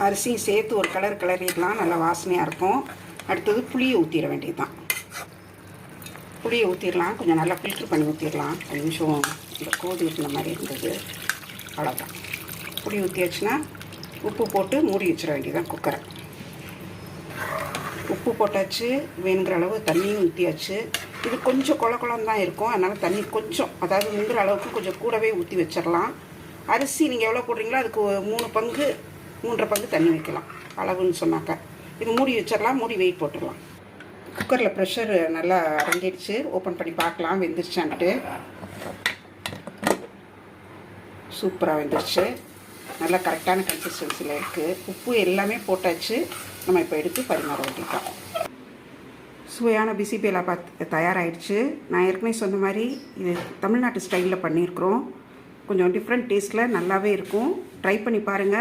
அரிசியும் சேர்த்து ஒரு கிளறிடலாம், நல்லா வாசனையாக இருக்கும். அடுத்தது புளியை ஊற்றிட வேண்டியது தான். புளியை ஊற்றிடலாம், கொஞ்சம் நல்லா ஃபில்ட்ரு பண்ணி ஊற்றிடலாம். ஒரு நிமிஷம் இந்த கோதி ஊற்றின மாதிரி இருந்தது, அவ்வளோதான். புளி ஊற்றியாச்சுன்னா உப்பு போட்டு மூடி வச்சிட வேண்டியதுதான் குக்கரை. உப்பு போட்டாச்சு, வேணுங்கிற அளவு தண்ணியும் ஊற்றியாச்சு. இது கொஞ்சம் குளம் தான் இருக்கும், அதனால் தண்ணி கொஞ்சம், அதாவது முங்குற அளவுக்கு கொஞ்சம் கூடவே ஊற்றி வச்சிடலாம். அரிசி நீங்கள் எவ்வளோ போடுறீங்களோ அதுக்கு 3 பங்கு 3.5 பங்கு தண்ணி வைக்கலாம் அளவுன்னு சொன்னாக்கா. இது மூடி வச்சிடலாம், மூடி வெயிட் போட்டுடலாம். குக்கரில் ப்ரெஷர் நல்லா அடங்கிடுச்சு. ஓப்பன் பண்ணி பார்க்கலாம் வெந்துருச்சான்ட்டு. சூப்பராக வெந்துருச்சு, நல்லா கரெக்டான கன்சிஸ்டன்சியில் இருக்குது. உப்பு எல்லாமே போட்டாச்சு. நம்ம இப்போ எடுத்து பரிமாற வேண்டியதான். சுவையான பிசிபேலாபாத் தயாராகிடுச்சு. நான் ஏற்கனவே சொன்ன மாதிரி இது தமிழ்நாட்டு ஸ்டைலில் பண்ணியிருக்கிறோம். கொஞ்சம் டிஃப்ரெண்ட் டேஸ்ட்டில் நல்லாவே இருக்கும். ட்ரை பண்ணி பாருங்கள்.